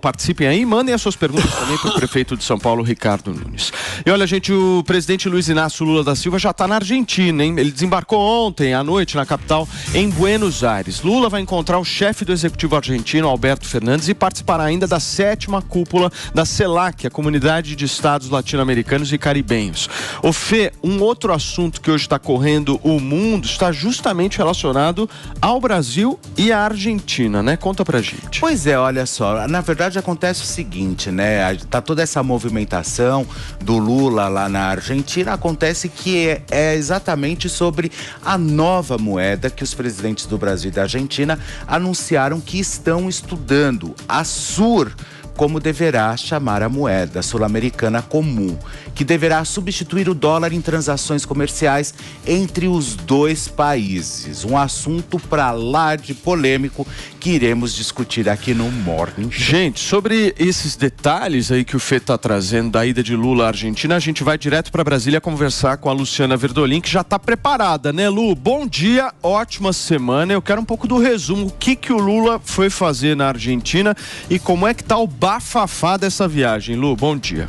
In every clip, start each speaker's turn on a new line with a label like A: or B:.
A: Participem aí, mandem as suas perguntas também para o prefeito de São Paulo, Ricardo Nunes. E olha, gente, o presidente Luiz Inácio Lula da Silva já está na Argentina, hein? Ele desembarcou ontem à noite na capital, em Buenos Aires. Lula vai encontrar o chefe do executivo argentino, Alberto Fernandes, e participará ainda da 7ª cúpula da CELAC, a Comunidade de Estados Latino-Americanos e Caribenhos. Ô Fê, um outro assunto que hoje está correndo o mundo está justamente relacionado ao Brasil e à Argentina, né? Conta pra gente.
B: Pois é, olha só, na verdade acontece o seguinte, né? Tá toda essa movimentação do Lula lá na Argentina, acontece que é exatamente sobre a nova moeda que os presidentes do Brasil e da Argentina anunciaram que estão estudando, a SUR, como deverá chamar a moeda sul-americana comum, que deverá substituir o dólar em transações comerciais entre os dois países. Um assunto para lá de polêmico que iremos discutir aqui no Morning Show.
A: Gente, sobre esses detalhes aí que o Fê está trazendo da ida de Lula à Argentina, a gente vai direto para Brasília conversar com a Luciana Verdolin, que já está preparada, né, Lu? Bom dia, ótima semana. Eu quero um pouco do resumo, o que o Lula foi fazer na Argentina e como é que tá o bafafá dessa viagem. Lu, bom dia.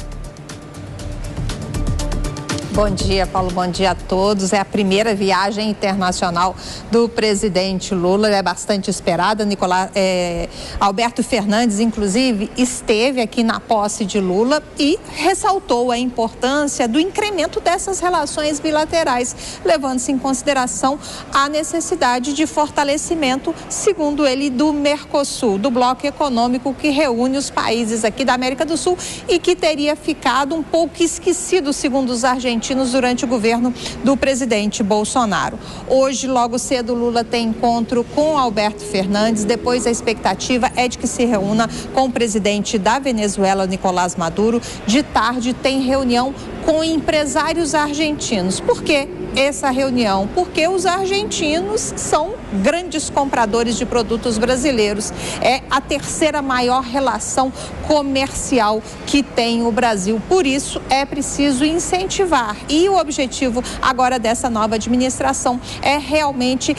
C: Bom dia, Paulo. Bom dia a todos. É a primeira viagem internacional do presidente Lula, é bastante esperada. Alberto Fernandes, inclusive, esteve aqui na posse de Lula e ressaltou a importância do incremento dessas relações bilaterais, levando-se em consideração a necessidade de fortalecimento, segundo ele, do Mercosul, do bloco econômico que reúne os países aqui da América do Sul e que teria ficado um pouco esquecido, segundo os argentinos, durante o governo do presidente Bolsonaro. Hoje, logo cedo, Lula tem encontro com Alberto Fernandes. Depois, a expectativa é de que se reúna com o presidente da Venezuela, Nicolás Maduro. De tarde, tem reunião com empresários argentinos. Por quê essa reunião? Porque os argentinos são grandes compradores de produtos brasileiros. É a terceira maior relação comercial que tem o Brasil. Por isso, é preciso incentivar. E o objetivo agora dessa nova administração é realmente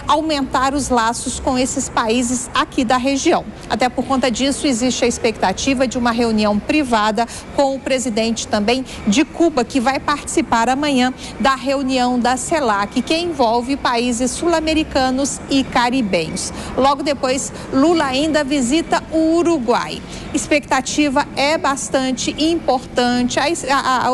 C: aumentar os laços com esses países aqui da região. Até por conta disso, existe a expectativa de uma reunião privada com o presidente também de Cuba, que vai participar amanhã da reunião da CELAC, que envolve países sul-americanos e caribenhos. Logo depois, Lula ainda visita o Uruguai. Expectativa é bastante importante.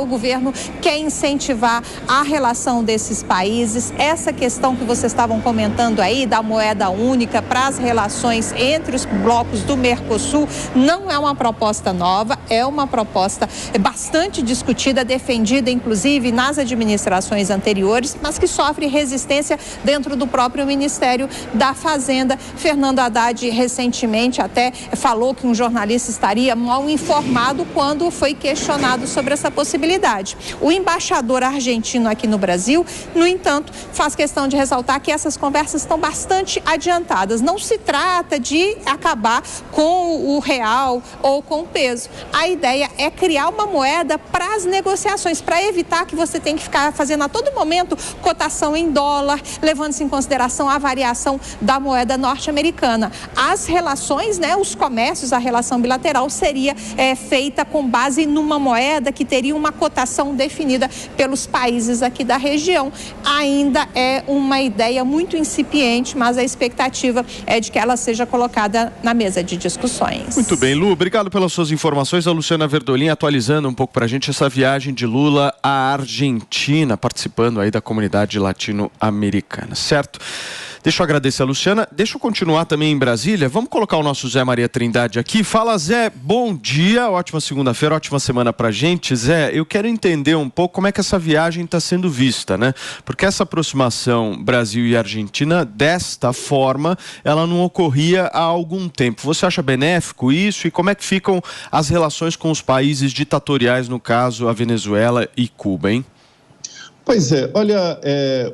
C: O governo quer incentivar a relação desses países. Essa questão que vocês estavam comentando aí da moeda única para as relações entre os blocos do Mercosul não é uma proposta nova, é uma proposta bastante discutida, defendida inclusive nas administrações anteriores, mas que sofre resistência dentro do próprio Ministério da Fazenda. Fernando Haddad recentemente até falou que um jornalista estaria mal informado quando foi questionado sobre essa possibilidade. O embaixador argentino aqui no Brasil, no entanto, faz questão de ressaltar que essas conversas estão bastante adiantadas. Não se trata de acabar com o real ou com o peso. A ideia é criar uma moeda para as negociações, para evitar que você tenha que ficar fazendo a todo momento cotação em dólar, levando-se em consideração a variação da moeda norte-americana. As relações, os comércios, a relação bilateral seria feita com base numa moeda que teria uma cotação definida pelos países aqui da região. Ainda é uma ideia muito incipiente, mas a expectativa é de que ela seja colocada na mesa de discussões.
A: Muito bem, Lu, obrigado pelas suas informações. A Luciana Verdolin atualizando um pouco pra gente essa viagem de Lula à Argentina, participando aí da comunidade latino-americana, certo? Deixa eu agradecer a Luciana. Deixa eu continuar também em Brasília. Vamos colocar o nosso Zé Maria Trindade aqui. Fala, Zé, bom dia, ótima segunda-feira, ótima semana pra gente. Zé, eu quero entender um pouco como é que essa viagem está sendo vista, né? Porque essa aproximação Brasil e Argentina, desta forma, ela não ocorria há algum tempo. Você acha benéfico isso? E como é que ficam as relações com os países ditatoriais, no caso, a Venezuela e Cuba, hein?
D: Pois é, olha,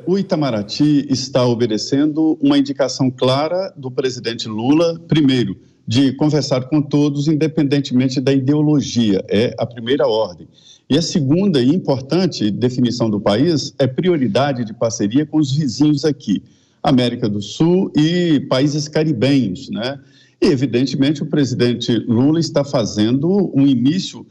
D: o Itamaraty está obedecendo uma indicação clara do presidente Lula, primeiro, de conversar com todos, independentemente da ideologia, é a primeira ordem. E a segunda e importante definição do país é prioridade de parceria com os vizinhos aqui, América do Sul e países caribenhos, né? E, evidentemente, o presidente Lula está fazendo um início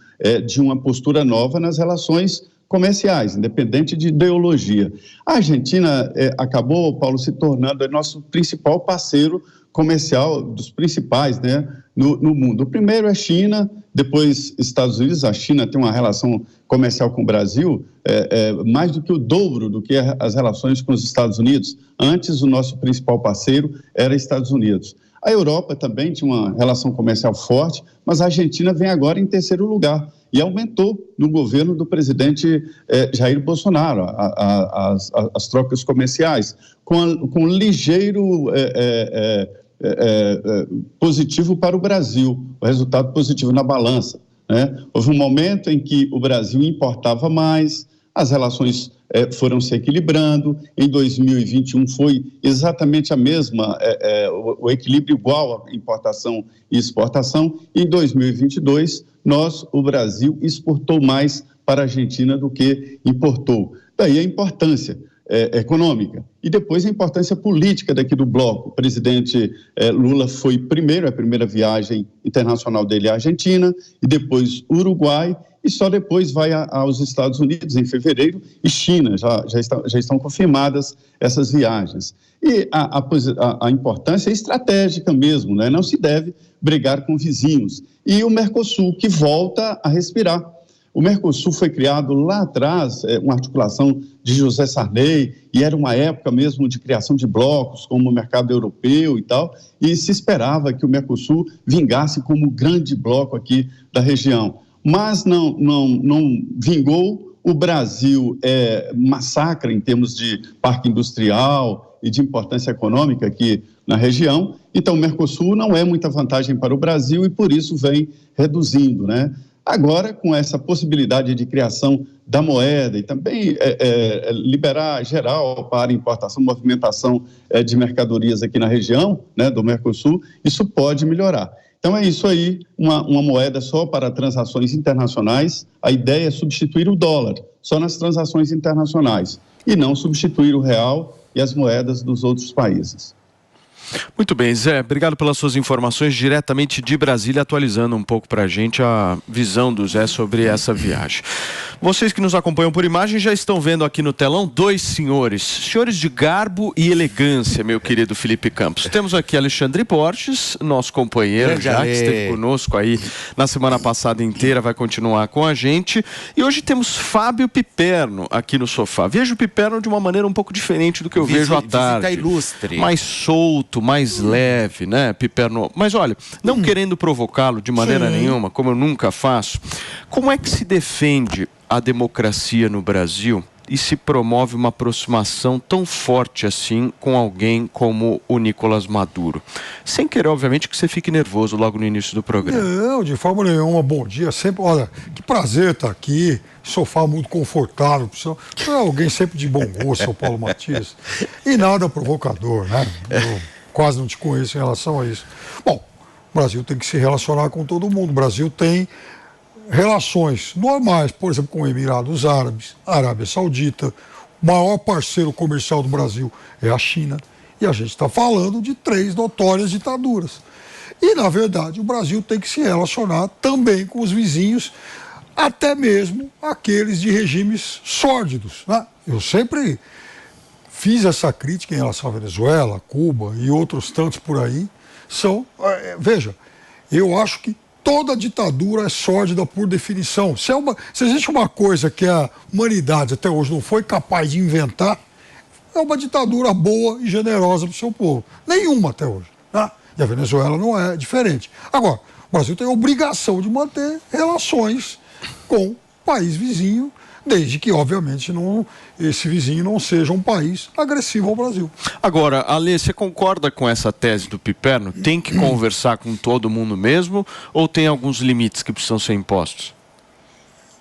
D: de uma postura nova nas relações comerciais, independente de ideologia. A Argentina acabou, Paulo, se tornando nosso principal parceiro comercial, dos principais, né, no mundo. O primeiro é a China, depois Estados Unidos. A China tem uma relação comercial com o Brasil mais do que o dobro do que as relações com os Estados Unidos. Antes, o nosso principal parceiro era Estados Unidos. A Europa também tinha uma relação comercial forte, mas a Argentina vem agora em terceiro lugar e aumentou no governo do presidente Jair Bolsonaro as trocas comerciais, com ligeiro positivo para o Brasil, o resultado positivo na balança, né? Houve um momento em que o Brasil importava mais, as relações foram se equilibrando. Em 2021 foi exatamente a mesma, o equilíbrio igual à importação e exportação. Em 2022, o Brasil exportou mais para a Argentina do que importou. Daí a importância econômica. E depois a importância política daqui do bloco. O presidente Lula foi primeiro, a primeira viagem internacional dele à Argentina, e depois Uruguai, e só depois vai aos Estados Unidos em fevereiro, e China, já estão confirmadas essas viagens. E a importância é estratégica mesmo, né? Não se deve brigar com vizinhos. E o Mercosul, que volta a respirar. O Mercosul foi criado lá atrás, uma articulação de José Sarney, e era uma época mesmo de criação de blocos, como o mercado europeu e tal, e se esperava que o Mercosul vingasse como grande bloco aqui da região. Mas não vingou. O Brasil massacra em termos de parque industrial e de importância econômica aqui na região. Então, o Mercosul não é muita vantagem para o Brasil e, por isso, vem reduzindo, né? Agora, com essa possibilidade de criação da moeda e também liberar geral para importação, movimentação de mercadorias aqui na região, né, do Mercosul, isso pode melhorar. Então é isso aí, uma moeda só para transações internacionais. A ideia é substituir o dólar só nas transações internacionais e não substituir o real e as moedas dos outros países.
A: Muito bem, Zé, obrigado pelas suas informações diretamente de Brasília, atualizando um pouco para a gente a visão do Zé sobre essa viagem. Vocês que nos acompanham por imagem já estão vendo aqui no telão dois senhores de garbo e elegância, meu querido Felipe Campos. Temos aqui Alexandre Borges, nosso companheiro, já que esteve conosco aí na semana passada inteira, vai continuar com a gente. E hoje temos Fábio Piperno aqui no sofá. Vejo o Piperno de uma maneira um pouco diferente do que eu vejo à tarde.
B: Visita ilustre.
A: Mais solto, mais leve, né, Piperno? Mas olha, não querendo provocá-lo de maneira nenhuma, como eu nunca faço, como é que se defende a democracia no Brasil e se promove uma aproximação tão forte assim com alguém como o Nicolás Maduro? Sem querer, obviamente, que você fique nervoso logo no início do programa.
E: Não, de forma nenhuma. Bom dia sempre. Olha, que prazer estar aqui. Sofá muito confortável. É alguém sempre de bom gosto, seu Paulo Matias. E nada provocador, né? Eu quase não te conheço em relação a isso. Bom, o Brasil tem que se relacionar com todo mundo. O Brasil tem relações normais, por exemplo, com Emirados Árabes, Arábia Saudita. O maior parceiro comercial do Brasil é a China. E a gente está falando de 3 notórias ditaduras. E, na verdade, o Brasil tem que se relacionar também com os vizinhos, até mesmo aqueles de regimes sórdidos, né? Eu sempre fiz essa crítica em relação à Venezuela, Cuba e outros tantos por aí. Veja, eu acho que toda ditadura é sórdida por definição. Se existe uma coisa que a humanidade até hoje não foi capaz de inventar, é uma ditadura boa e generosa para o seu povo. Nenhuma até hoje, né? E a Venezuela não é diferente. Agora, o Brasil tem a obrigação de manter relações com o país vizinho, desde que, obviamente, esse vizinho não seja um país agressivo ao Brasil.
A: Agora, Ale, você concorda com essa tese do Piperno? Tem que conversar com todo mundo mesmo ou tem alguns limites que precisam ser impostos?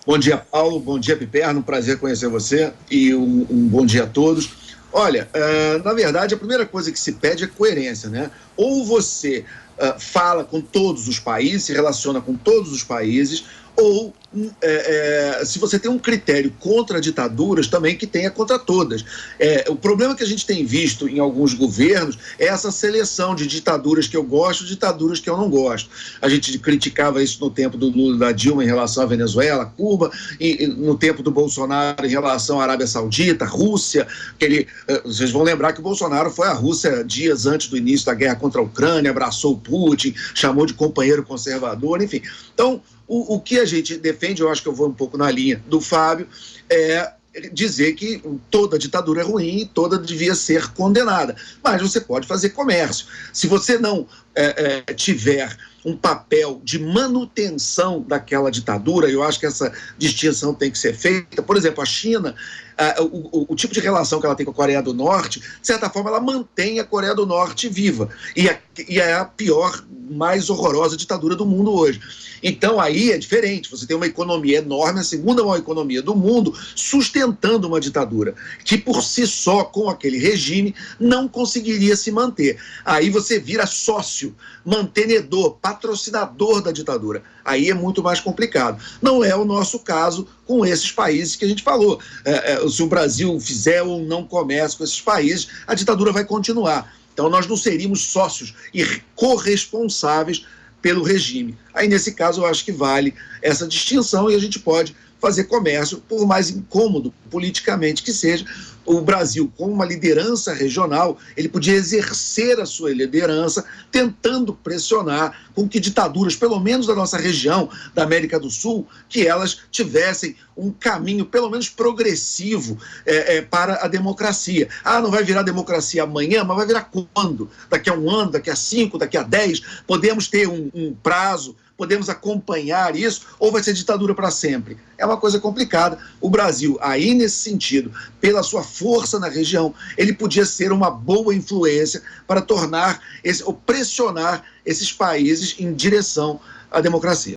F: Bom dia, Paulo. Bom dia, Piperno. Prazer conhecer você e um bom dia a todos. Olha, na verdade, a primeira coisa que se pede é coerência, né? Ou você fala com todos os países, se relaciona com todos os países, ou se você tem um critério contra ditaduras, também que tenha contra todas. O problema que a gente tem visto em alguns governos é essa seleção de ditaduras que eu gosto, ditaduras que eu não gosto. A gente criticava isso no tempo do Lula e da Dilma em relação à Venezuela, Cuba, e no tempo do Bolsonaro em relação à Arábia Saudita, Rússia. Vocês vão lembrar que o Bolsonaro foi à Rússia dias antes do início da guerra contra a Ucrânia, abraçou o Putin, chamou de companheiro conservador, enfim. Então, o que a gente defende, eu acho que eu vou um pouco na linha do Fábio, é dizer que toda ditadura é ruim e toda devia ser condenada. Mas você pode fazer comércio. Se você não tiver um papel de manutenção daquela ditadura, eu acho que essa distinção tem que ser feita. Por exemplo, a China, o tipo de relação que ela tem com a Coreia do Norte, de certa forma, ela mantém a Coreia do Norte viva. E é a pior, mais horrorosa ditadura do mundo hoje. Então, aí é diferente. Você tem uma economia enorme, a segunda maior economia do mundo, sustentando uma ditadura que, por si só, com aquele regime, não conseguiria se manter. Aí você vira sócio, mantenedor, patrocinador da ditadura. Aí é muito mais complicado. Não é o nosso caso com esses países que a gente falou. Se o Brasil fizer ou não comércio com esses países, a ditadura vai continuar. Então, nós não seríamos sócios e corresponsáveis pelo regime. Aí, nesse caso, eu acho que vale essa distinção e a gente pode fazer comércio, por mais incômodo politicamente que seja. O Brasil, com uma liderança regional, ele podia exercer a sua liderança tentando pressionar com que ditaduras, pelo menos da nossa região, da América do Sul, que elas tivessem um caminho, pelo menos progressivo, para a democracia. Não vai virar democracia amanhã, mas vai virar quando? Daqui a 1 ano, daqui a 5, daqui a 10? Podemos ter um prazo? Podemos acompanhar isso, ou vai ser ditadura para sempre? É uma coisa complicada. O Brasil, aí nesse sentido, pela sua força na região, ele podia ser uma boa influência para tornar ou pressionar esses países em direção à democracia.